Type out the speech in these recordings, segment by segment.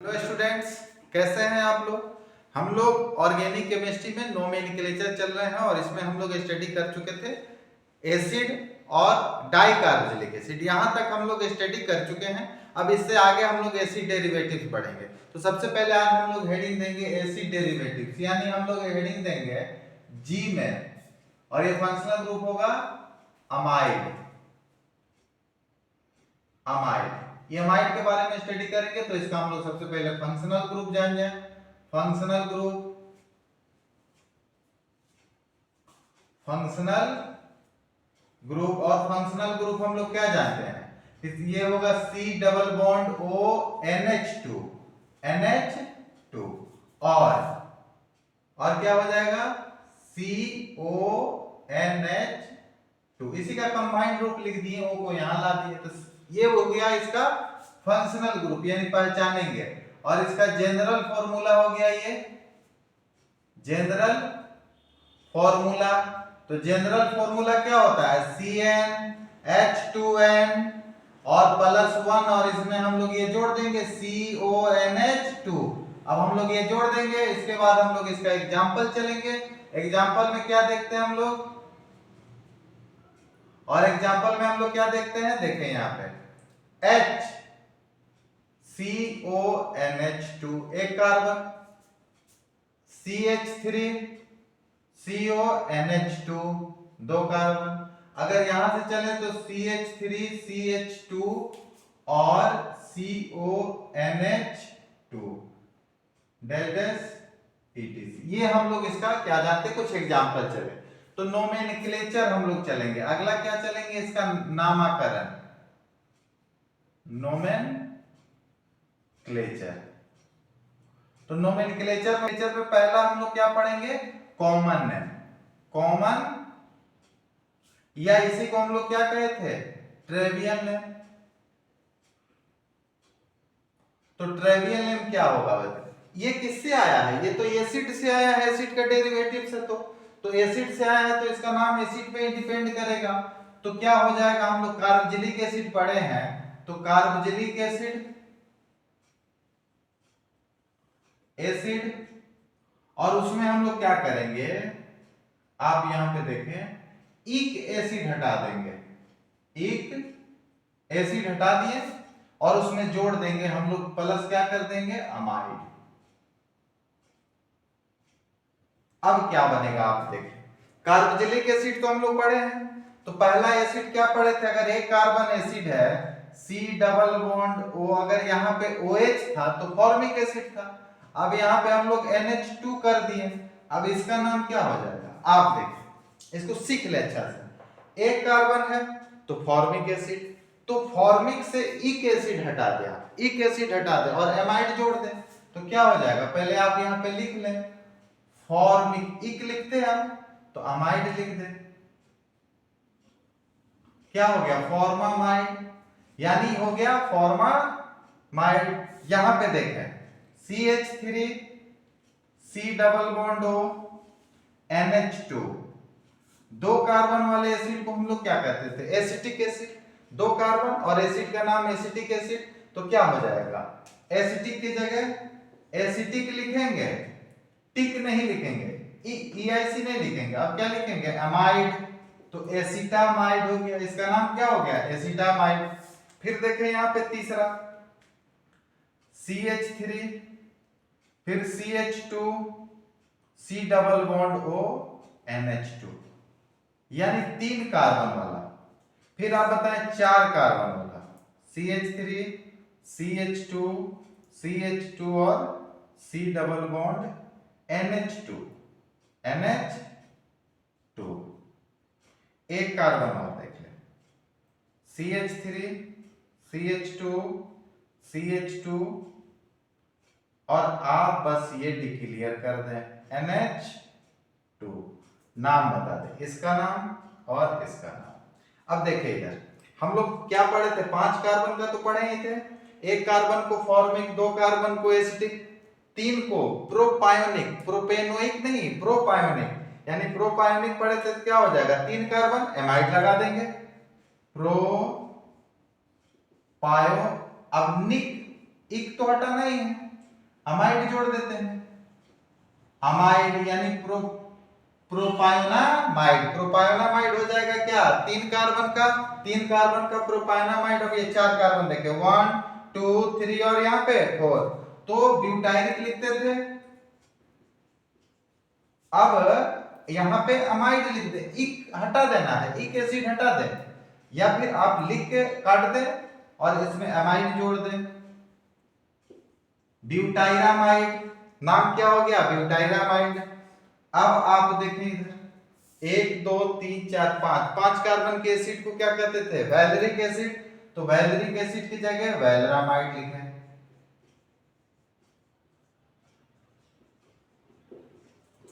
Hello students, कैसे हैं आप लोग। हम लोग ऑर्गेनिक केमिस्ट्री में नोमेनक्लेचर चल रहे हैं और इसमें हम लोग स्टडी कर चुके थे एसिड और डाइकार्बोक्सिलिक एसिड। यहाँ तक हम लोग स्टडी कर चुके हैं। अब इससे आगे हम लोग एसिड डेरिवेटिव्स पढ़ेंगे। तो सबसे पहले आज हम लोग हेडिंग देंगे एसिड डेरिवेटिव्स, यानी हम लोग हेडिंग देंगे जी में, और ये फंक्शनल ग्रुप होगा अमाइड। अमाइड, ये अमाइड के बारे में स्टडी करेंगे। तो इसका हम लोग सबसे पहले फंक्शनल ग्रुप जान जाए। फंक्शनल ग्रुप, फंक्शनल ग्रुप और फंक्शनल ग्रुप हम लोग क्या जानते हैं, ये होगा C double bond O NH2 NH2 और क्या हो जाएगा CONH2। इसी का कंबाइंड ग्रुप लिख दिए, O को यहां ला दिए। तो ये हो गया इसका फंक्शनल ग्रुप, यानी पहचानेंगे। और इसका जनरल फॉर्मूला हो गया ये जनरल फॉर्मूला। तो जनरल फॉर्मूला क्या होता है CnH2n और +1, और इसमें हम लोग ये जोड़ देंगे CONH2। अब हम लोग ये जोड़ देंगे, इसके बाद हम लोग इसका एग्जांपल चलेंगे। एग्जांपल में क्या देखते हैं हम लोग, और एग्जांपल में हम लोग क्या देखते हैं, देखें यहाँ पे CONH2 एक कार्बन, CH3 CONH2 दो कार्बन। अगर यहां से चले तो CH3 CH2 और CONH2 डेल्टा ETC। ये हम लोग इसका क्या जानते हैं, कुछ एग्जांपल चले। तो नोमेनक्लेचर हम लोग चलेंगे। अगला क्या चलेंगे, इसका नामकरण, नोमेनक्लेचर। तो नोमेनक्लेचर में पहला हम लोग क्या पढ़ेंगे, कॉमन नेम। कॉमन, या इसी को हम लोग क्या कहे थे, ट्रेवियल नेम। तो ट्रेवियल नेम क्या होगा, ये किससे आया है, ये तो एसिड से आया है, एसिड का डेरिवेटिव से। तो एसिड से आया है तो इसका नाम एसिड पे ही डिपेंड करेगा। तो क्या हो जाएगा, हम लोग कार्बोक्सिलिक एसिड पढ़े हैं, तो कार्बोक्सिलिक एसिड, और उसमें हम लोग क्या करेंगे, आप यहां पे देखें, इक एसिड हटा देंगे। इक एसिड हटा दिए और उसमें जोड़ देंगे हम लोग प्लस क्या कर देंगे, अमाइड। अब क्या बनेगा आप देखें, कार्बोक्सिलिक एसिड तो हम लोग पढ़े हैं। तो पहला एसिड क्या पढ़े थे, अगर एक कार्बन एसिड है C डबल बॉन्ड O, अगर यहाँ पे OH था तो फॉर्मिक एसिड था। अब यहाँ पे हम लोग NH2 कर दिए। अब इसका नाम क्या हो जाएगा, आप देखें, इसको सीख ले अच्छा से। एक कार्बन है तो फॉर्मिक एसिड, तो फॉर्मिक से इक एसिड हटा दिया, इक एसिड हटा दे और एमाइड जोड़ दे, तो क्या हो जाएगा, पहले आप यहाँ पे लिख लें फॉर्मिक, इक लिखते हैं हम, तो अमाइड लिख दे। क्या हो गया, फॉर्मामाइड, यानी हो गया फॉर्मामाइड। यहां पे देखें CH3 C double bond O NH2, दो कार्बन वाले एसिड को हम लोग क्या कहते थे, एसिटिक एसिड। दो कार्बन और एसिड का नाम एसिटिक एसिड, तो क्या हो जाएगा, एसिटिक की जगह एसिटिक लिखेंगे, टिक नहीं लिखेंगे, EIC नहीं लिखेंगे। अब क्या लिखेंगे, अमाइड। तो एसिटामाइड हो गया, इसका नाम क्या हो गया, एसिटामाइड। फिर देखें यहां पे तीसरा CH3, फिर CH2 C double bond O NH2, यानी तीन कार्बन वाला। फिर आप बताएं चार कार्बन वाला, CH3 CH2 CH2 और C डबल बॉन्ड NH2 एक कार्बन और देख ले, CH3 CH2 CH2, और आप बस ये डिक्लेयर कर दें NH2, नाम बता दें, इसका नाम और इसका नाम। अब देखिए इधर हम लोग क्या पढ़े थे, 5 कार्बन का तो पढ़े ही थे। एक कार्बन को फॉर्मिक, दो कार्बन को एसिटिक, तीन को प्रोपायोनिक, प्रोपेनोइक नहीं प्रोपायोनिक, यानी प्रोपायोनिक पढ़े थे तो क्या हो जाएगा, तीन कार्बन एमाइड लगा देंगे, प्रोपायो। अब निक, इक तो हटाना ही है, अमाइड जोड़ देते हैं। अमाइड यानी प्रोपायोनामाइड। प्रोपायोनामाइड हो जाएगा क्या, 3 कार्बन का प्रोपायोनामाइड हो गया। 4 कार्बन देखे 1 2 3 और यहाँ पे 4, तो ब्यूटाइरिक लिखते थे। अब यहाँ पे अमाइड लिख दे, इक हटा देना है, इक एसिड हटा दे, या फिर आप लिख के काट दे और इसमें अमाइड जोड़ दे। ब्यूटाइरामाइड, नाम क्या हो गया, ब्यूटाइरामाइड। अब आप देखिए इधर 1 2 3 4 5 कार्बन के एसिड को क्या कहते थे, वैलेरिक एसिड। तो वैलेरिक एसिड की जगह वैलरामाइड लिखे,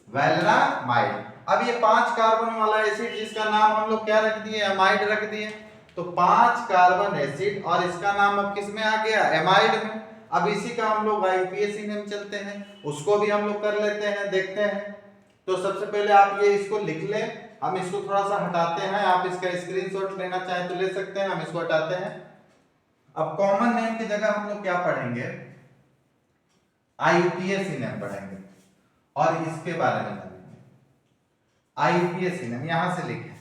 वैलरामाइड। अब ये 5 कार्बन वाला एसिड जिसका नाम हम लोग क्या रख दिए, अमाइड रख दिए। तो 5 कार्बन एसिड और इसका नाम अब किस में आ गया, एमाइड में। अब इसी का हम लोग आईयूपीएसी में चलते हैं, उसको भी हम लोग कर लेते हैं, देखते हैं। तो सबसे पहले आप ये इसको लिख ले, हम इसको थोड़ा सा हटाते हैं, आप इसका स्क्रीनशॉट लेना चाहे तो ले सकते हैं, हम इसको हटाते हैं। अब कॉमन नेम की जगह हम लोग क्या पढ़ेंगे, आईयूपीएसी नेम पढ़ेंगे और इसके बारे में जानेंगे। आईयूपीएसी नेम यहां से लिखें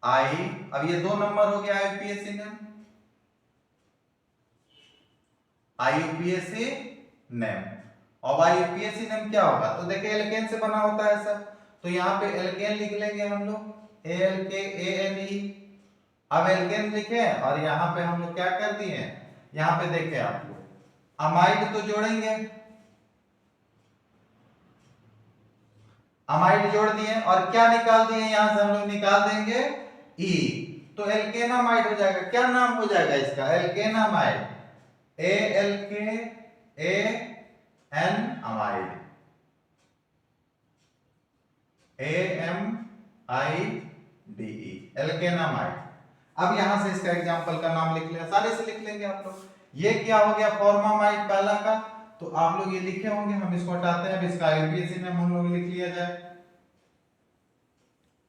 आई, अब ये 2 नंबर हो गया आईयूपीएसी नेम, आईयूपीएसी नेम। अब आईयूपीएसी नेम क्या होगा, तो देखिए एल्केन से बना होता है ऐसा, तो यहाँ पे एल्केन लिख लेंगे हम लोग, ALKANE। अब एल्केन लिखे और यहाँ पे हम लोग क्या कर दिए, यहाँ पे देखें आप लोग अमाइड तो जोड़ेंगे, अमाइड जोड़ दिए और क्या निकाल दिए, यहां से हम लोग निकाल देंगे ई, तो एल्केनामाइड हो जाएगा। क्या नाम हो जाएगा इसका, एल्केनामाइड, ALKAN अमाइड, AMIDE, एल्केनामाइड। अब यहां से इसका एग्जांपल का नाम लिख ले, आसानी से लिख लेंगे आप लोग। ये क्या हो गया, फॉर्मामाइड पहला का, तो आप लोग ये लिखे होंगे, हम इसको हटाते हैं। अब इसका आईयूपीएसी नेम हम लोग लिख लिया जाए,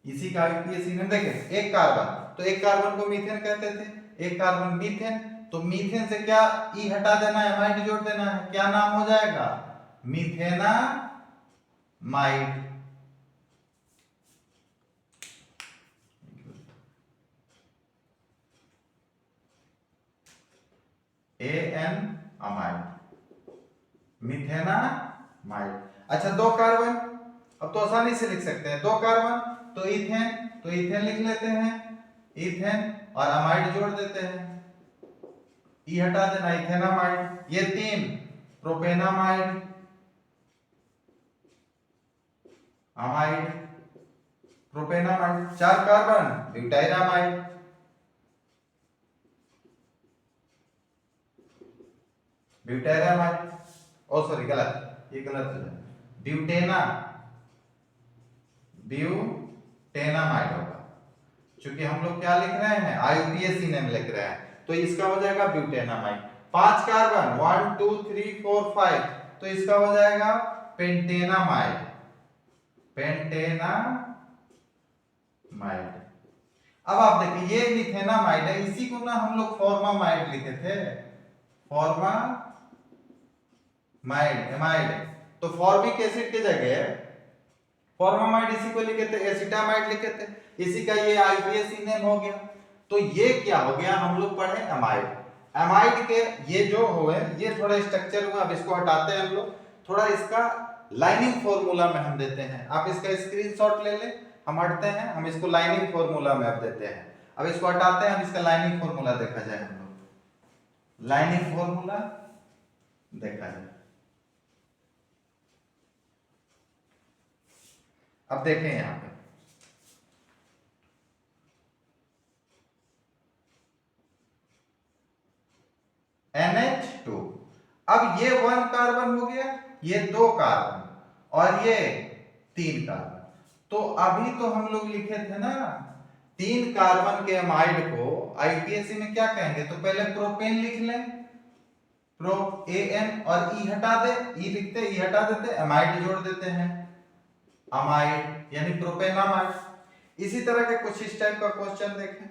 इसी का आईयूपीएसी नेम देखें, एक कार्बन, तो एक कार्बन को मीथेन कहते थे, एक कार्बन मीथेन, तो मीथेन से क्या ई हटा देना है, अमाइड जोड़ देना है, क्या नाम हो जाएगा, मीथेनामाइड। AN amide, मिथेनामाइड। अच्छा 2 कार्बन, अब तो आसानी से लिख सकते हैं, 2 कार्बन तो इथेन, तो इथेन लिख लेते हैं, इथेन और अमाइड जोड़ देते हैं, ई हटा देना, इथेनामाइड। ये 3 प्रोपेनामाइड, अमाइड, प्रोपेनामाइड। 4 कार्बन ब्यूटाइरामाइड, ब्यूटेरामाइड, ओ सॉरी गलत, ये गलत हो जाए, ब्यूटेनामाइड होगा, क्योंकि हम लोग क्या लिख रहे हैं, आईयूपीएसी नेम लिख रहे हैं, तो इसका हो जाएगा ब्यूटेनामाइड। 5 कार्बन 1 2 3 4 5, तो इसका हो जाएगा पेंटेनामाइड, पेंटेनामाइड। अब आप देखिए ये मिथेनामाइड है, इसी को ना हम लोग फॉर्मामाइड लिखे थे, फॉर्मामाइड, एमाइड। तो फॉर्मिक एसिड की जगह फॉर्मामाइड इसी को लिखे थे, एसिटामाइड लिखे थे, इसी का ये आईयूपीएसी नेम हो गया। तो ये क्या हो गया, हम लोग पढ़े अमाइड। अमाइड के ये जो हुए, ये थोड़ा स्ट्रक्चर हुआ, अब इसको हटाते हैं हम लोग, थोड़ा इसका लाइनिंग फॉर्मूला में हम देते हैं, आप इसका स्क्रीनशॉट ले ले, हम हटते हैं, हम इसको लाइनिंग फॉर्मूला में अब देते हैं। अब इसको हटाते हैं, हम इसका लाइनिंग फॉर्मूला देखा जाए, हम लोग लाइनिंग फॉर्मूला देखा जाए। अब देखें यहां पे NH2, अब ये 1 कार्बन हो गया, ये 2 कार्बन और ये 3 कार्बन। तो अभी तो हम लोग लिखे थे ना 3 कार्बन के अमाइड को आईयूपीएसी में क्या कहेंगे, तो पहले प्रोपेन लिख लें, प्रो AN और ई हटा दे, ई लिखते ई हटा देते, अमाइड जोड़ देते हैं, अमाइड यानी प्रोपेनामाइड। इसी तरह के कुछ इस टाइप का क्वेश्चन देखें।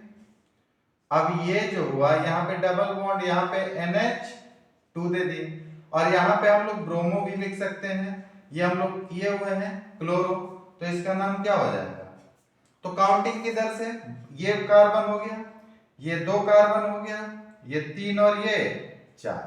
अब ये जो हुआ, यहाँ पे डबल बॉन्ड, यहाँ पे NH2 दे दिए, और यहाँ पे हम लोग ब्रोमो भी लिख सकते हैं, ये हम लोग किए हुए हैं क्लोरो, तो इसका नाम क्या हो जाएगा? तो काउंटिंग किधर से, ये कार्बन हो गया, ये 2 कार्बन हो गया, ये 3 और ये 4,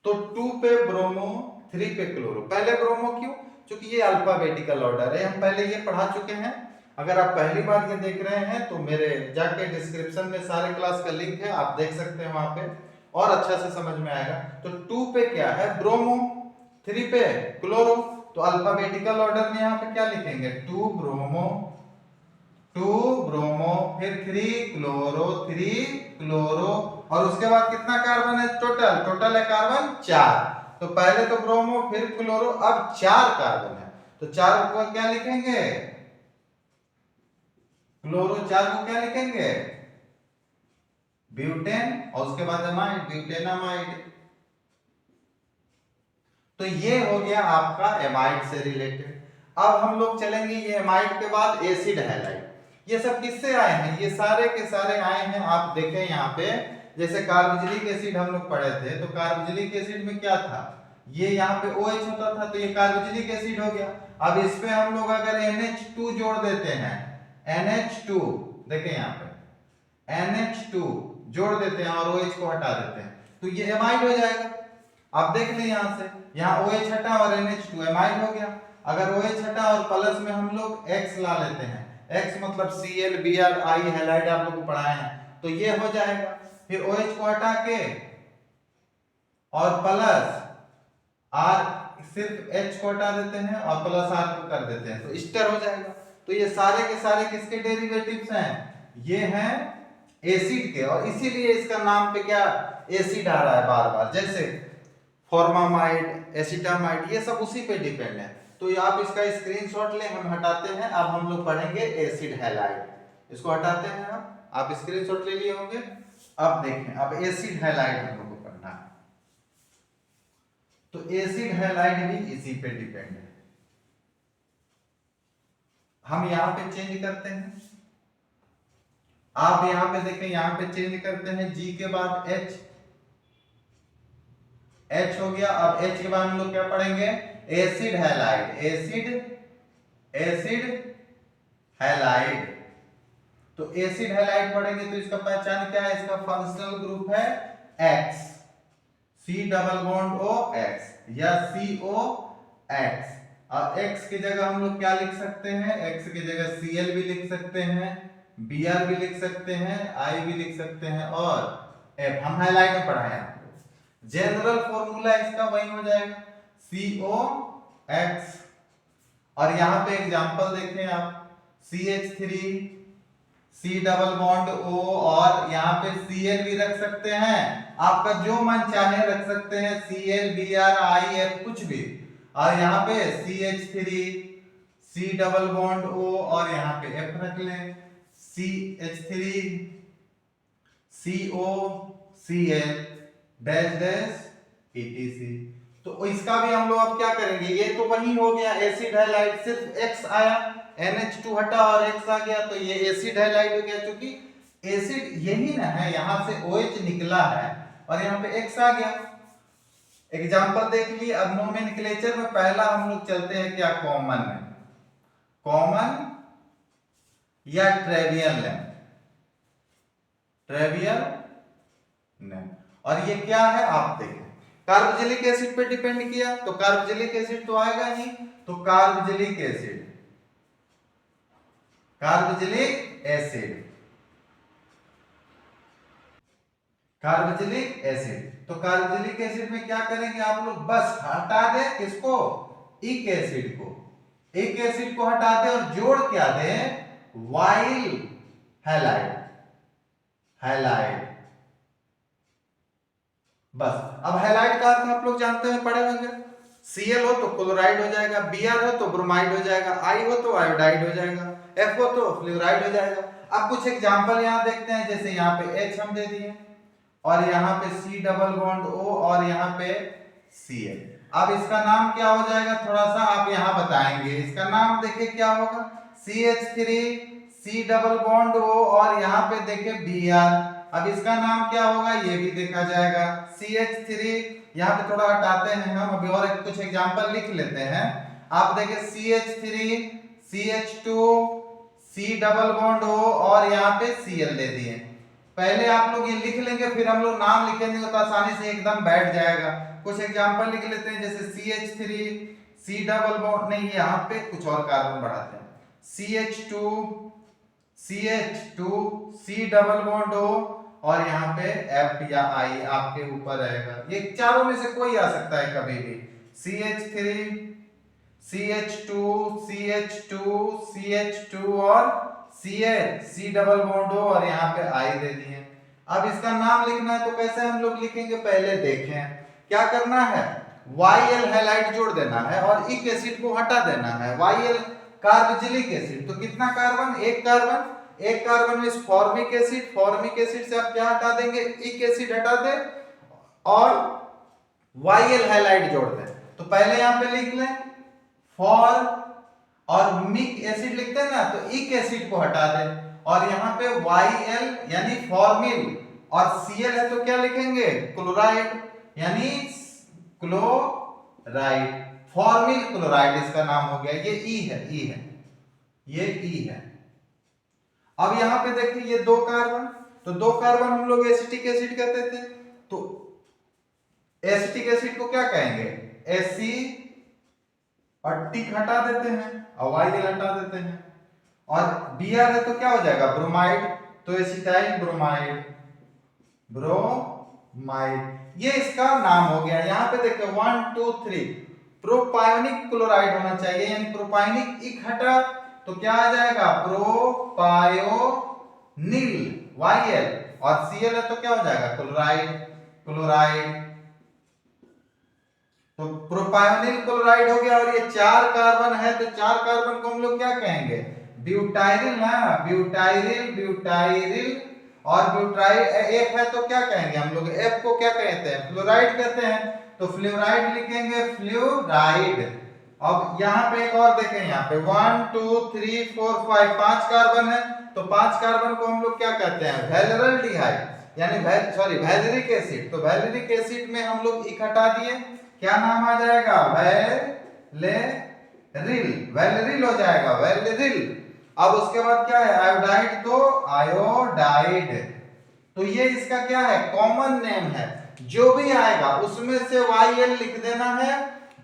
तो 2 पे ब्रोमो 3 पे क्लोरो। पहले ब्रोमो क्यों? क्योंकि ये अल्फाबेटिकल ऑर्डर है, हम पहले ये पढ़ा चुके हैं। अगर आप पहली बार ये देख रहे हैं तो मेरे जाके डिस्क्रिप्शन में सारे क्लास का लिंक है, आप देख सकते हैं वहां पे, और अच्छा से समझ में आएगा। तो 2 पे क्या है? ब्रोमो, 3 पे क्लोरो, तो अल्फाबेटिकल ऑर्डर में यहाँ पे क्या लिखेंगे? 2 ब्रोमो, 2 ब्रोमो, फिर 3 क्लोरो, 3 क्लोरो, और उसके बाद कितना कार्बन है? टोटल है कार्बन 4। तो पहले तो ब्रोमो फिर क्लोरो, अब 4 कार्बन है, तो 4 को क्या लिखेंगे? क्लोरो 4 को क्या लिखेंगे? ब्यूटेन, और उसके बाद अमाइड, ब्यूटेनामाइड। तो ये हो गया आपका एमाइड से रिलेटेड। अब हम लोग चलेंगे ये एमाइड के बाद एसिड हैलाइड। ये सब किससे आए हैं? ये सारे के सारे आए हैं, आप देखें यहाँ पे, जैसे कार्बोक्सिलिक एसिड हम लोग पढ़े थे, तो कार्बोक्सिलिक एसिड में क्या था? ये यहाँ पे OH होता था, तो ये कार्बोक्सिलिक एसिड हो गया। अब इस पे हम लोग अगर NH2 जोड़ देते हैं, NH2, देखें यहाँ पे NH2 जोड़ देते हैं और OH को हटा देते हैं, तो ये एमाइड हो जाएगा। आप देख लें यहाँ से, यहाँ OH हटा और NH2 एमाइड हो गया। अगर OH हटा और प्लस में हम लोग X ला लेते हैं, X मतलब Cl Br I हैलाइड आप लोग को पढ़ाए हैं, तो ये हो जाएगा। फिर OH को हटा के और प्लस R, सिर्फ H को हटा देते हैं और प्लस R को कर देते हैं, तो ईस्टर हो जाएगा। तो ये सारे के सारे किसके डेरिवेटिव्स हैं? ये हैं एसिड के, और इसीलिए इसका नाम पे क्या एसिड आ रहा है बार बार, जैसे फॉर्मामाइड, एसिटामाइड, ये सब उसी पे डिपेंड है। तो आप इसका स्क्रीनशॉट लें, हम हटाते हैं। अब हम लोग पढ़ेंगे एसिड हैलाइड, इसको हटाते हैं। आप स्क्रीनशॉट ले लिए होंगे। अब देखें, अब एसिड हैलाइड हम लोग को पढ़ना है, तो एसिड हैलाइड भी इसी पे डिपेंड है। हम यहां पे चेंज करते हैं, आप यहां पे देखें, यहां पे चेंज करते हैं, G के बाद H, H हो गया। अब H के बाद हम लोग क्या पढ़ेंगे? Acid halide, acid halide. तो एसिड हैलाइड पढ़ेंगे तो इसका पहचान क्या है? इसका फंक्शनल ग्रुप है X, C double bond O X या COX। और X की जगह हम लोग क्या लिख सकते हैं? X की जगह Cl भी लिख सकते हैं, Br भी लिख सकते हैं, I भी लिख सकते हैं, और F हम हाईलाइट में पढ़ाए हैं। जनरल फॉर्मूला इसका वही हो जाएगा COX। और यहां पे एग्जांपल देखें आप, CH3, C double bond O, और यहाँ पे Cl भी रख सकते हैं, आपका जो मन चाहे रख सकते हैं, Cl Br I F कुछ भी। और यहाँ पे CH3, C double bond O, और यहाँ पे F रख लें, CH3 CO Cl dash dash etc। तो इसका भी हम लोग अब क्या करेंगे? ये तो वही हो गया एसिड हैलाइड, सिर्फ X आया, NH2 हटा और X आ गया, तो ये एसिड हैलाइड हो गया। क्योंकि एसिड यही ना है, यहां से OH निकला है और यहाँ पे X आ गया। एग्जांपल देख लिए। अब नोमेनक्लेचर में पहला हम लोग चलते हैं क्या? कॉमन में, कॉमन या ट्रेवियल नेम, ट्रेवियल नेम। और ये क्या है आप देखें, कार्बोक्सिलिक एसिड पे डिपेंड किया, तो कार्बोक्सिलिक एसिड तो आएगा ही, तो carboxylic acid, carboxylic acid, carboxylic acid. तो कार्बोक्सिलिक एसिड में क्या करेंगे आप लोग? बस हटा दें किसको? इक एसिड को, एक एसिड को हटा दें और जोड़ क्या दें? While halide, halide. बस। अब हैलाइड का अर्थ आप लोग जानते हैं, पढ़े होंगे। Cl हो तो क्लोराइड हो जाएगा, Br हो तो ब्रोमाइड हो जाएगा, I हो तो आयोडाइड हो जाएगा, F हो तो फ्लोराइड हो जाएगा। अब कुछ एग्जांपल यहां देखते हैं, जैसे यहां पे H हम दे दिए और यहां पे C डबल बॉन्ड O और यहां पे Cl। अब इसका नाम क्या हो जाएगा? थोड़ा सा आप यहां बताएंगे, इसका नाम देखिए क्या होगा? CH3 C double bond O और यहां पे देखिए Br, अब इसका नाम क्या होगा ये भी देखा जाएगा। CH3 यहाँ पे थोड़ा हटाते हैं हम, अभी और कुछ एग्जांपल लिख लेते हैं। आप देखिए CH3, CH2, C double bond O और यहाँ पे Cl दे दिए। पहले आप लोग ये लिख लेंगे, फिर हम लोग नाम लिखेंगे तो आसानी से एकदम बैठ जाएगा। कुछ एग्जांपल लिख लेते हैं, जैसे CH3, C डबल बॉन्ड, नहीं यहाँ पे कुछ और कार्बन बढ़ाते हैं, CH2, CH2, C double bond O और यहाँ पे F या I आपके ऊपर रहेगा। ये चारों में से कोई आ सकता है कभी भी। CH3, CH2, CH2, CH2 और CH, C double bond O और यहाँ पे I दे दिए। अब इसका नाम लिखना है तो कैसे हम लोग लिखेंगे, पहले देखें। क्या करना है, YL हैलाइड जोड़ देना है और इक एसिड को हटा देना है। YL कार्बोक्सिलिक एसिड, तो कितना कार्बन, एक कार्बन, एक कार्बन में फॉर्मिक एसिड, फॉर्मिक एसिड से आप क्या हटा देंगे, इक एसिड हटा दे और YL हैलाइड जोड़ दें। तो पहले यहाँ पे लिख लें फॉर और मिक एसिड लिखते हैं ना, तो इक एसिड को हटा दें और यहाँ पे YL यानी फॉर्मिल और Cl है तो क्या लिखेंगे, क्लोराइड यानी क्लोराइड, फॉर्मिल क्लोराइड इसका नाम हो गया। ये ई है, ई है, ये ई है। अब यहाँ पे देखिए ये दो कार्बन, तो दो कार्बन हम लोग एसिटिक एसिड कहते थे, तो एसिटिक एसिड को क्या कहेंगे, एसी और टिक हटा देते हैं और YL हटा देते हैं और Br है तो क्या हो जाएगा, ब्रोमाइड, तो एसिटाइल ब्रोमाइड, ब्रोमाइड, ये इसका नाम हो गया। यहाँ पे देखिए 1 2 3 प्रोपायोनिक क्लोराइड होना चाहिए, यानी प्रोपायोनिक इक हटा तो क्या आ जाएगा, प्रोपायोनिल YL और Cl है तो क्या हो जाएगा, क्लोराइड, क्लोराइड, तो प्रोपायोनिल क्लोराइड हो गया। और ये चार कार्बन है तो चार कार्बन को हम लोग क्या कहेंगे, ब्यूटाइरिल ना, ब्यूटाइरिल, ब्यूटाइरिल और ब्यूटाइल F है तो क्या कहेंगे हम लोग, F को क्या कहते हैं, फ्लोराइड कहते हैं, तो फ्लोराइड लिखेंगे, फ्लोराइड। अब यहाँ पे एक और देखें, यहाँ पे 1 2 3 4 5 पांच कार्बन है तो पांच कार्बन को हम लोग क्या कहते हैं, वैलेरल्डिहाइड यानी वैलेरिक एसिड, तो वैलेरिक एसिड में हम लोग इक हटा दिए, क्या नाम आ जाएगा, वैलेरिल, वैलेरिल हो जाएगा, वैलेरिल। अब उसके बाद क्या है, आयोडाइड, तो आयोडाइड, तो ये इसका क्या है, कॉमन नेम है, जो भी आएगा उसमें से YL लिख देना है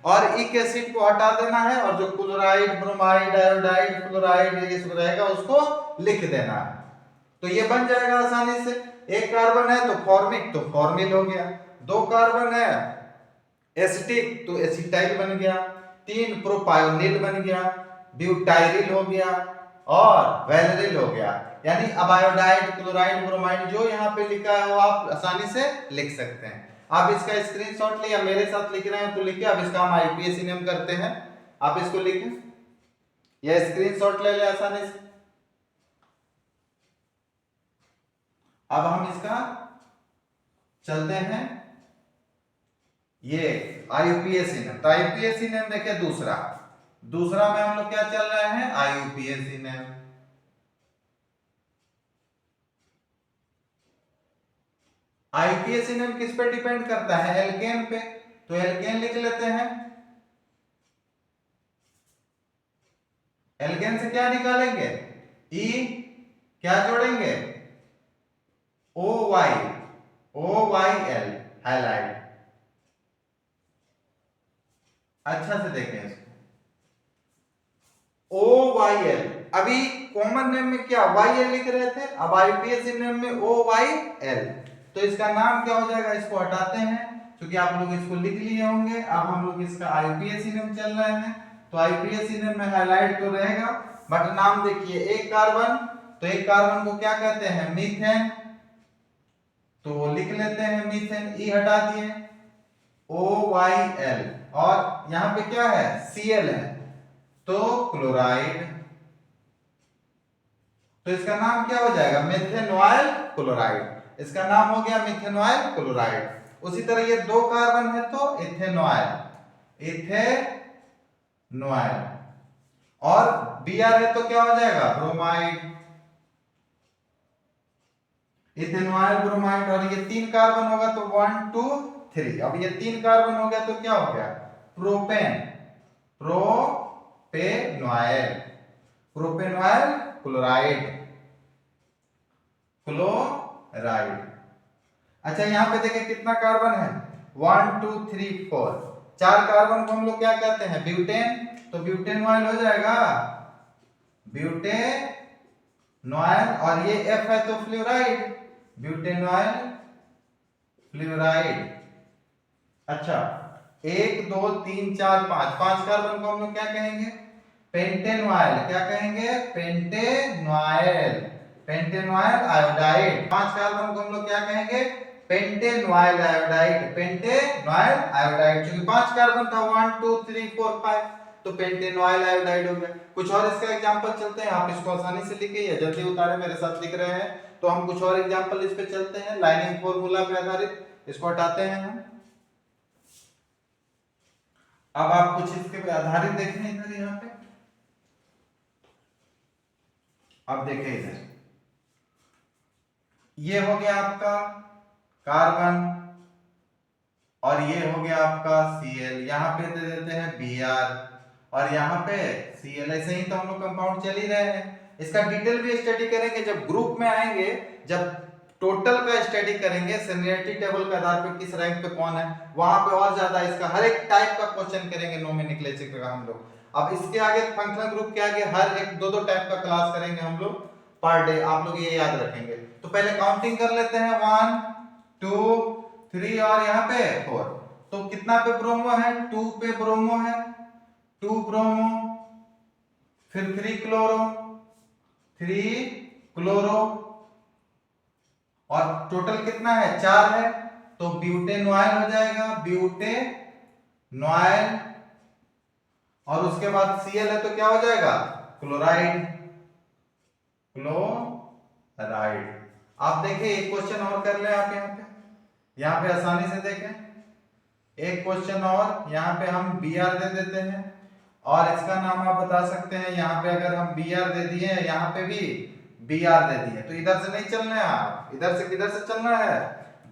और इक एसिड को हटा देना है और जो क्लोराइड, ब्रोमाइड, आयोडाइड, फ्लोराइड ये सब रहेगा उसको लिख देना है, तो ये बन जाएगा आसानी से। एक कार्बन है तो फॉर्मिक, तो फॉर्मिल हो गया, दो कार्बन है एसिटिक तो एसिटाइल बन गया, तीन प्रोपायोनिल बन गया, ब्यूटाइरिल हो गया और वैलेरिल हो गया। यानी अब आयोडाइड, क्लोराइड, ब्रोमाइड जो यहाँ पे लिखा है वो आप आसानी से लिख सकते हैं। आप इसका स्क्रीनशॉट ले या मेरे साथ लिख रहे हैं तो लिखिए। अब इसका हम IUPAC नेम करते हैं, आप इसको लिखें या स्क्रीनशॉट ले ले आसानी से। अब हम इसका चलते हैं ये IUPAC नेम, तो IUPAC नेम देखिए दूसरा, दूसरा में हम लोग क्या चल रहे हैं, IUPAC नेम। IUPAC नेम किस पे डिपेंड करता है, एल्केन पे, तो एल्केन लिख लेते हैं। एल्केन से क्या निकालेंगे, E क्या जोड़ेंगे, OY, OYL हाइलाइट। अच्छा से देखें इसको, OYL, अभी कॉमन नेम में क्या YL लिख रहे थे, अब IUPAC नेम में OYL, तो इसका नाम क्या हो जाएगा, इसको हटाते हैं क्योंकि आप लोग इसको लिख लिए होंगे। अब हम लोग इसका IUPAC नेम चल रहे हैं, तो IUPAC नेम में हाइलाइट तो रहेगा बट नाम देखिए, एक कार्बन, तो एक कार्बन को क्या कहते हैं, मीथेन, तो लिख लेते हैं मीथेन, ई हटा दिए, OYL और यहां पे क्या है, Cl है तो क्लोराइड, तो इसका नाम क्या हो जाएगा, मेथेनॉइल क्लोराइड, इसका नाम हो गया मिथेनॉइल क्लोराइड। उसी तरह ये दो कार्बन है तो इथेनॉइल, इथेनॉइल और Br है तो क्या हो जाएगा, ब्रोमाइड। इथेनॉल ब्रोमाइड, और ये 3 कार्बन होगा तो 1 2 3। अब ये 3 कार्बन हो गया तो क्या हो गया? Propane, propanoyl, propanoyl chloride, chloride. अच्छा यहां पे देखें कितना कार्बन है? 1 2 3 4। 4 कार्बन को हम लोग क्या कहते हैं? ब्यूटेन। तो ब्यूटेनॉयल हो जाएगा, ब्यूटेनॉयल, और ये F है तो फ्लोराइड, ब्यूटेनॉयल फ्लोराइड। अच्छा 1 2 3 4 5, 5 कार्बन को हम लोग क्या कहेंगे? पेंटेनॉयल। क्या कहेंगे? पेंटेनॉयल, पेंटेनॉयल आयोडाइड। 5 कार्बन को हम लोग क्या कहेंगे? पेंटेनॉयल आयोडाइड, पेंटेनॉयल आयोडाइड। क्योंकि 5 कार्बन था, 1 2 3 4 5, तो पेंटेनॉयल आयोडाइड हो गया। कुछ और इसका एग्जांपल चलते हैं, आप इसको आसानी से लिखिए या जल्दी उतारे, मेरे साथ लिख रहे हैं तो हम कुछ और एग्जांपल इस पे चलते हैं, लाइनिंग फॉर्मूला पे आधारित। इसको हटाते हैं हम। अब आप कुछ इसके पे आधारित देखें इधर, यहाँ पे अब देखें इधर, ये हो गया आपका कार्बन और ये हो गया आपका Cl, यहाँ पे दे देते हैं Br और यहाँ पे Cl। ऐसे ही तो हम लोग कंपाउंड चल ही रहे हैं। इसका डिटेल भी स्टडी करेंगे जब ग्रुप में आएंगे, जब टोटल का स्टडी करेंगे सीनियरिटी टेबल के आधार पर किस रैंक पे कौन है, वहां पे और ज्यादा इसका हर एक टाइप का क्वेश्चन करेंगे नोमेनक्लेचर का हम लोग। अब इसके आगे फंक्शनल ग्रुप के आगे हर एक दो दो टाइप का क्लास करेंगे हम लोग पर डे, आप लोग ये याद रखेंगे। तो पहले काउंटिंग कर लेते हैं, 1 2 3 और यहाँ पे 4। तो कितना पे ब्रोमो है? 2 पे ब्रोमो है, 2 ब्रोमो, फिर 3 क्लोरो, 3 क्लोरो, और टोटल कितना है? 4 है, तो ब्यूटेनॉयल हो जाएगा, ब्यूटेनॉयल। और उसके बाद Cl है तो क्या हो जाएगा? Chloride, chloride. आप देखिए एक क्वेश्चन और कर ले आप यहाँ पे आसानी से देखें। एक क्वेश्चन और यहाँ पे हम Br दे देते हैं और इसका नाम आप बता सकते हैं। यहाँ पे अगर हम Br दे दिए, यहाँ पे भी Br दे दिए, तो इधर से नहीं चलना है, आप इधर से किधर से चलना है?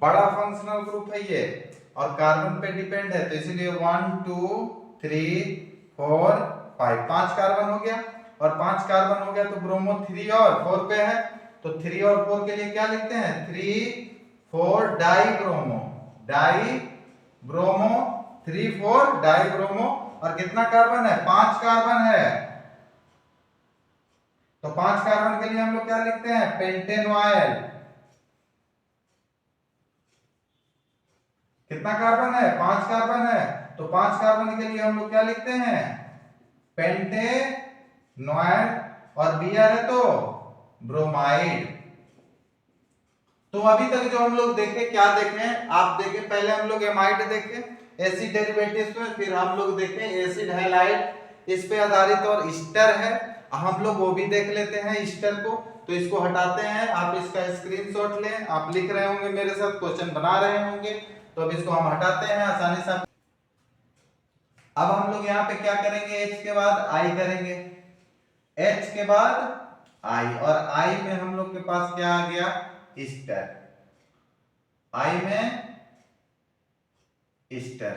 बड़ा फंक्शनल ग्रुप है ये और कार्बन पे डिपेंड है, तो इसीलिए 1 2 3 4 5, 5 कार्बन हो गया। और 5 कार्बन हो गया तो ब्रोमो 3 और 4 पे है, तो 3 और 4 के लिए क्या लिखते हैं? 3 4 die bromo, die bromo, 3 4 die bromo. और कितना कार्बन है? 5 कार्बन है, तो 5 कार्बन के लिए हम लोग क्या लिखते हैं? पेंटेनॉयल। कितना कार्बन है? 5 कार्बन है, तो 5 कार्बन के लिए हम लोग क्या लिखते हैं? पेंटेनॉयल। और Br है तो ब्रोमाइड। तो अभी तक जो हम लोग देखे, क्या देखे आप देखें, पहले हम लोग एमाइड देखे एसिड डेरिवेटिव्स में, फिर हम लोग देखे एसिड हैलाइड इस पे आधारित, और ईस्टर है हम लोग वो भी देख लेते हैं ईस्टर को। तो इसको हटाते हैं, आप इसका स्क्रीनशॉट लें, आप लिख रहे होंगे मेरे साथ, क्वेश्चन बना रहे होंगे, तो अब इसको हम हटाते हैं आसानी से। अब हम लोग यहाँ पे क्या करेंगे? H के बाद I करेंगे, H के बाद I, और I में हम लोग के पास क्या आ गया? ईस्टर। I में ईस्टर,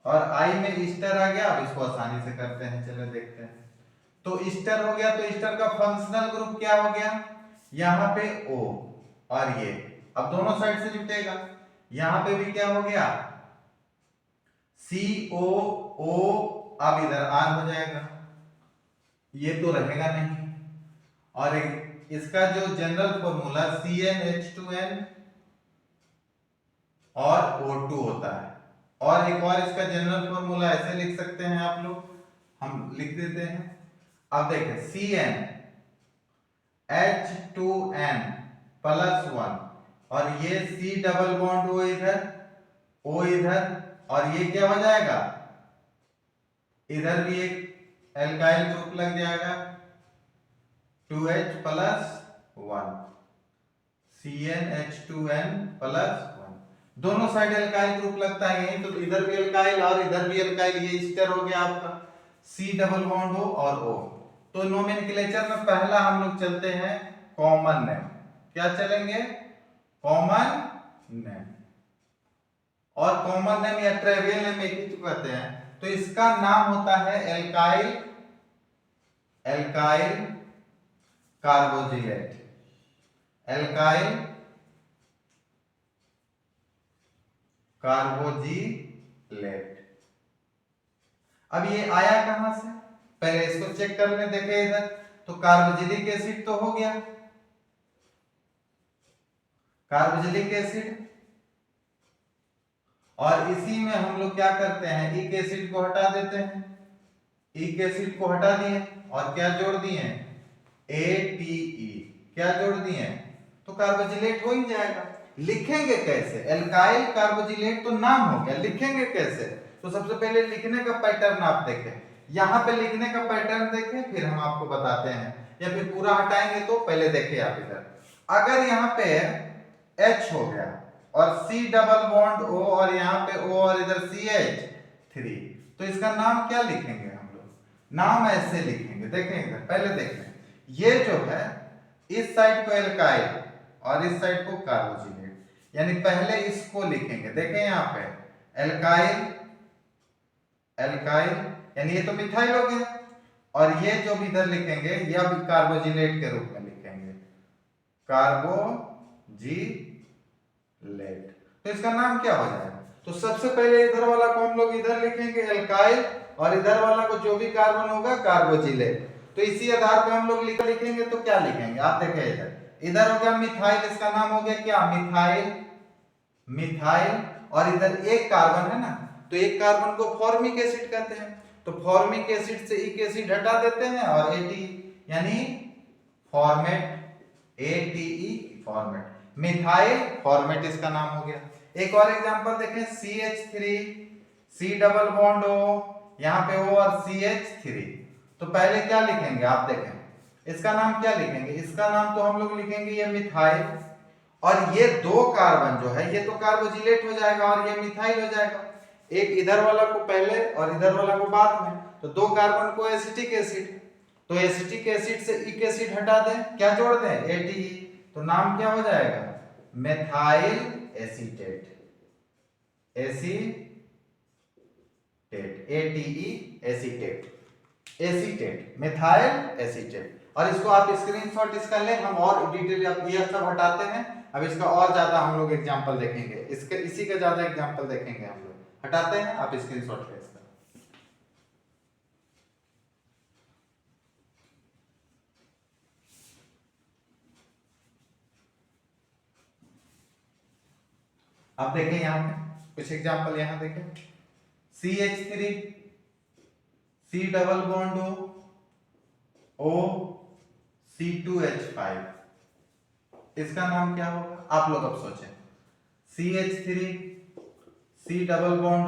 और I में ईस्टर आ गया। अब इसको आसानी से करते हैं, चलो देखते हैं। तो ईस्टर हो गया, तो ईस्टर का फंक्शनल ग्रुप क्या हो गया? यहाँ पे O और ये, अब दोनों साइड से जुटेगा। यहाँ पे भी क्या हो गया? COO, अब इधर R हो जाएगा, ये तो रहेगा नहीं। और इसका जो जनरल फॉर्मूला CnH2n और O2 होता है। और एक और इसका जनरल फॉर्मूला ऐसे लिख सकते हैं आप लोग, हम लिख देते हैं। अब देखें CnH2n +1, और ये C डबल बॉन्ड O इधर, O इधर, और ये क्या हो जाएगा? इधर भी एक एल्काइल ग्रुप लग जाएगा, 2H + 1, CnH2n +1। दोनों साइड एल्काइल ग्रुप लगता है यही, तो इधर भी एल्काइल और इधर भी एल्काइल, ये ईस्टर हो गया आपका, C डबल बॉन्ड O और O। तो नोमेनक्लेचर में पहला हम लोग चलते हैं कॉमन नेम। क्या चलेंगे, कॉमन नेम। और कॉमन नेम या ट्रिवियल नेम एक ही तो कहते हैं, तो इसका नाम होता है एल्काइल कार्बोजिलेट। एल्काइल कार्बोजिलेट। अब ये आया कहां से, पहले इसको चेक कर लें। देखें इधर तो कार्बोजिलिक एसिड तो हो गया, कार्बोजिलिक एसिड, और इसी में हम लोग क्या करते हैं, इक एसिड को हटा देते हैं। इक एसिड को हटा दिए और क्या जोड़ दिए, ATE, क्या जोड़ दिए, तो कार्बोजिलेट हो ही जाएगा। लिखेंगे कैसे, एल्काइल कार्बोजिलेट तो नाम हो गया, लिखेंगे कैसे, तो सबसे पहले लिखने का पैटर्न आप देखें, यहाँ पे लिखने का पैटर्न देखें, फिर हम आपको बताते हैं, या फिर पूरा हटाएंगे तो पहले देखिए आप इधर। अगर यहाँ पे H हो गया और C डबल बॉन्ड O और यहाँ पे O और इधर CH3, तो इसका नाम क्या लिखेंगे हम लोग, नाम ऐसे लिखेंगे। देखें इधर, पहले देखें, ये जो है इस साइड को एल्काइल और इस साइड को कार्बोजिलेट, यानी पहले इसको लिखेंगे। देखें यहाँ पे एल्काइल यानी ये तो मिथाइल हो गया, और ये जो भी इधर लिखेंगे ये अब कार्बोजिलेट के रूप में लिखेंगे, कार्बोजिलेट। तो इसका नाम क्या हो जाएगा, तो सबसे पहले इधर वाला को हम लोग इधर लिखेंगे एल्काइल, और इधर वाला को जो भी कार्बन होगा कार्बोजिलेट। तो इसी आधार पे हम लोग लिखेंगे, तो क्या लिखेंगे आप देखें इधर, इधर हो गया मिथाइल, इसका नाम हो गया क्या, मिथाइल, और इधर एक कार्बन है ना, तो एक कार्बन को फॉर्मिक एसिड कहते हैं, तो फॉर्मिक एसिड से इक एसिड हटा देते हैं और ATE यानी format, ATE format, methyl formate इसका नाम हो गया। एक और एग्जांपल देखें, CH3 C double bond O, यहाँ पे O और CH3, तो पहले क्या लिखेंगे आप देखें, इसका नाम क्या लिखेंगे, इसका नाम तो हम लोग लिखेंगे ये मिथाइल, और ये दो कार्बन जो है ये तो कार्बोजिलेट हो जाएगा और ये मिथाइल हो जाएगा, एक इधर वाला को पहले और इधर वाला को बाद में, तो दो कार्बन को एसिटिक एसिड, तो एसिटिक एसिड से इक एसिड हटा दें, क्या जोड़ दें, ATE, तो नाम क्या हो जाएगा, methyl acetate, ATE acetate, methyl acetate. और इसको आप स्क्रीनशॉट इसका लें, हम और डिटेल ये सब हटाते हैं, अब इसका और ज्यादा हम लोग एग्जांपल देखेंगे, इसके इसी का ज्यादा एग्जांपल देखेंगे हम लोग, हटाते हैं, आप स्क्रीनशॉट लें इसका। आप देखें यहाँ पे कुछ एग्जांपल, यहाँ देखें CH3 C double bond O C2H5, इसका नाम क्या होगा आप लोग अब सोचें, CH3 C double bond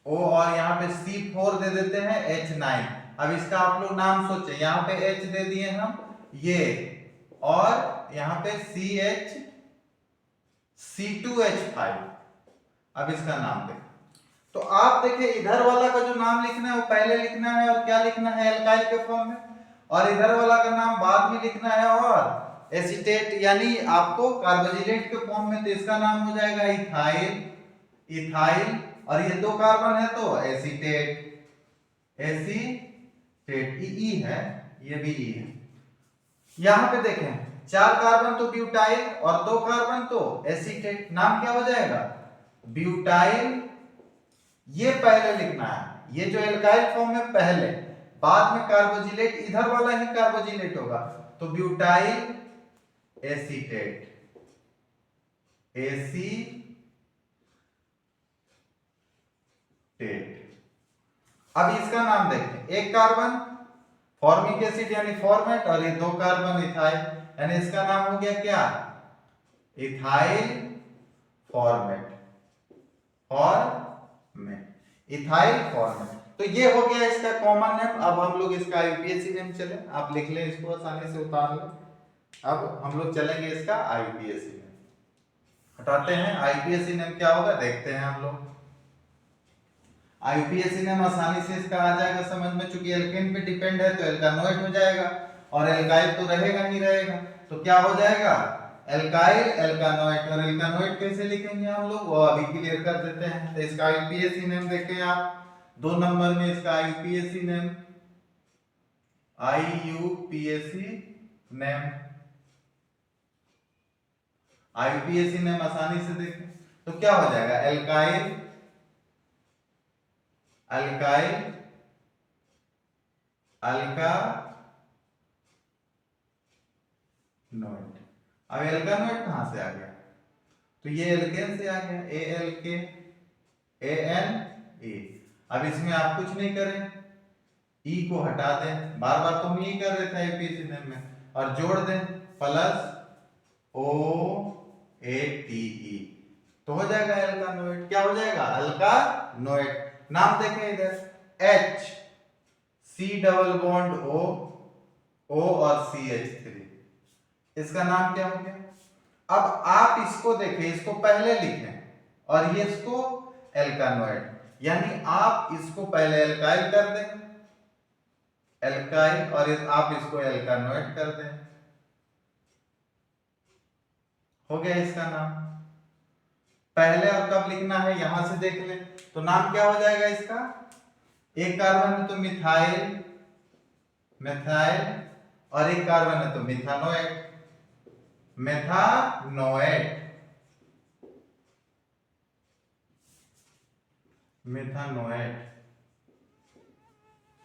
O और यहाँ पे C4 दे देते हैं H9, अब इसका आप लोग नाम सोचें, यहाँ पे H दे दिए हम ये, और यहाँ पे C2H5, अब इसका नाम देखें, तो आप देखिए इधर वाला का जो नाम लिखना है वो पहले लिखना है, और क्या लिखना है, एल्काइल के फॉर्म में, और इधर वाला का नाम बाद में लिखना है, और एसीटेट यानी आपको कार्बोजिलेट के फॉर्म में, तो इसका नाम हो जाएगा इथाइल, और ये दो कार्बन है तो एसीटेट, ई है, ये भी ई है। यहां पे देखें चार कार्बन तो ब्यूटाइल और दो कार्बन तो एसीटेट, नाम क्या हो जाएगा, ब्यूटाइल, ये पहले लिखना है, ये जो एल्काइल फॉर्म में पहले, बाद में कार्बोजिलेट, इधर वाला ही कार्बोजिलेट होगा, तो ब्यूटाइल एसीटेट, अब इसका नाम देखें, एक कार्बन फॉर्मिक एसिड यानी फॉर्मेट, और ये दो कार्बन इथाइल, यानी इसका नाम हो गया क्या, इथाइल फॉर्मेट, इथाइल फॉर्मेट। तो ये हो गया इसका कॉमन नेम। अब हम लोग इसका आईयूपीएसी नेम चले, आप लिख लें इसको, आसानी से उतार लें। अब हम लोग चलेंगे इसका आईयूपीएसी नेम, हटाते हैं, आईयूपीएसी नेम क्या होगा देखते हैं हम लोग। आईयूपीएसी नेम आसानी से इसका आ जाएगा समझ में, चूंकि एल्केन पे डिपेंड है तो एल्कानोइड हो जाएगा, और एल्काइल तो रहेगा नहीं रहेगा, तो क्या हो जाएगा एल्काइल एल्कानोइड। और एल्कानोइड कैसे लिखेंगे हम लोग, वो अभी क्लियर कर देते हैं। तो इसका आईयूपीएसी नेम देखें आप, 2 नंबर में इसका IUPAC name, IUPAC name, IUPAC name आसानी से देखें तो क्या हो जाएगा, एल्काइल अल्काइल अल्कानोइड। अब एल्कानोइड कहां से आ गया, तो ये एल्केन से आ गया, ALK ANE। अब इसमें आप कुछ नहीं करें, ई को हटा दें, बार बार तो हम यही कर रहे थे आईयूपीएसी नेम में, और जोड़ दें प्लस OATE, तो हो जाएगा एल्कानोइड। क्या हो जाएगा, अल्कानोइड। नाम देखें इधर, H C double bond O, O और CH3, इसका नाम क्या हो गया। अब आप इसको देखें, इसको पहले लिखें और ये इसको एल्कानोइड, यानी आप इसको पहले एल्काइल कर दें, एल्काइल, और आप इसको एल्कानोइड कर दें, हो गया इसका नाम। पहले और कब लिखना है यहां से देख लें, तो नाम क्या हो जाएगा इसका, एक कार्बन है तो मिथाइल, मिथाइल, और एक कार्बन है तो मिथानोएट, मेथानोएट, मेथानोएट।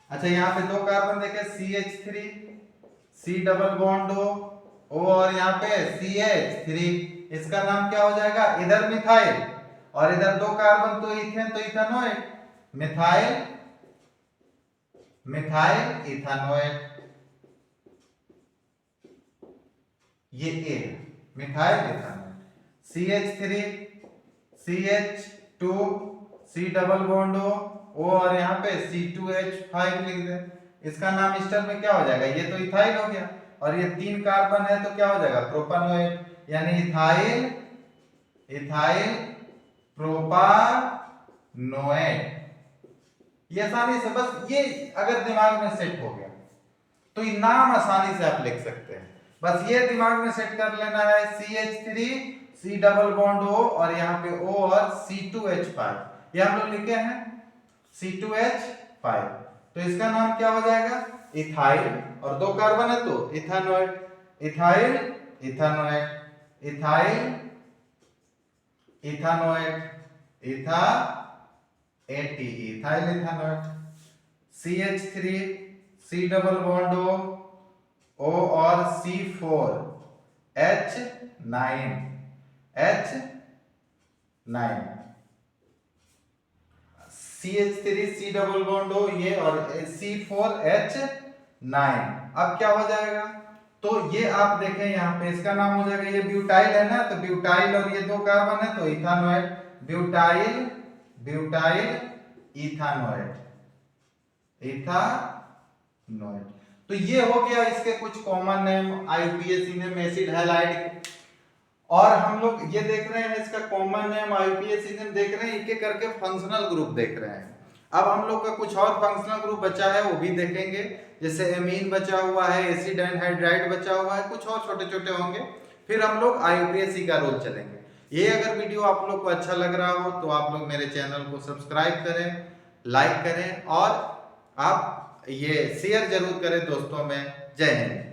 अच्छा यहाँ पे 2 कार्बन देखे, CH3, C double bond O और यहाँ पे CH3, इसका नाम क्या हो जाएगा, इधर मिथाइल और इधर 2 कार्बन तो इथेन, तो इथानोएट, मिथाइल मिथाइल इथानोएट, ये A, methyl ethanoate. CH3 CH2 C double bond O और यहाँ पे C2H5 लिख दे, इसका नाम इस्टर में क्या हो जाएगा, ये तो इथाइल हो गया, और ये 3 कार्बन है तो क्या हो जाएगा, प्रोपानोएट, यानी इथाइल इथाइल प्रोपानोएट। ये आसानी से, बस ये अगर दिमाग में सेट हो गया तो ये नाम आसानी से आप लिख सकते हैं, बस ये दिमाग में सेट कर लेना है, CH3 C double bond O और यहाँ पे O और C2H5, ये हम लोग लिखे हैं C2H5, तो इसका नाम क्या हो जाएगा, इथाइल, और 2 कार्बन है तो ethanoate, ethyl ethanoate, ethyl ethanoate, ATE, ethyl ethanoate. CH3 C double bond O और C4 H9 CH3 C double bond O ये, और C4 H9। अब क्या हो जाएगा, तो ये आप देखें यहाँ पे इसका नाम हो जाएगा, ये ब्यूटाइल है ना, तो ब्यूटाइल और ये 2 कार्बन है तो इथानोएट, ब्यूटाइल ब्यूटाइल इथानोएट, इथानोएट। तो ये हो गया इसके कुछ common name, IUPAC name, acid halide. और हम लोग ये देख रहे हैं इसका कॉमन नेम, आईयूपीएसी नेम देख रहे हैं, एक एक करके फंक्शनल ग्रुप देख रहे हैं। अब हम लोग का कुछ और फंक्शनल ग्रुप बचा है वो भी देखेंगे, जैसे एमीन बचा हुआ है, एसिड एनहाइड्राइड बचा हुआ है, कुछ और छोटे छोटे होंगे, फिर हम लोग आईयूपीएसी का रोल चलेंगे। ये अगर वीडियो आप लोग को अच्छा लग रहा हो तो आप लोग मेरे चैनल को सब्सक्राइब करें, लाइक करें, और आप ये शेयर जरूर करें दोस्तों में। जय हिंद।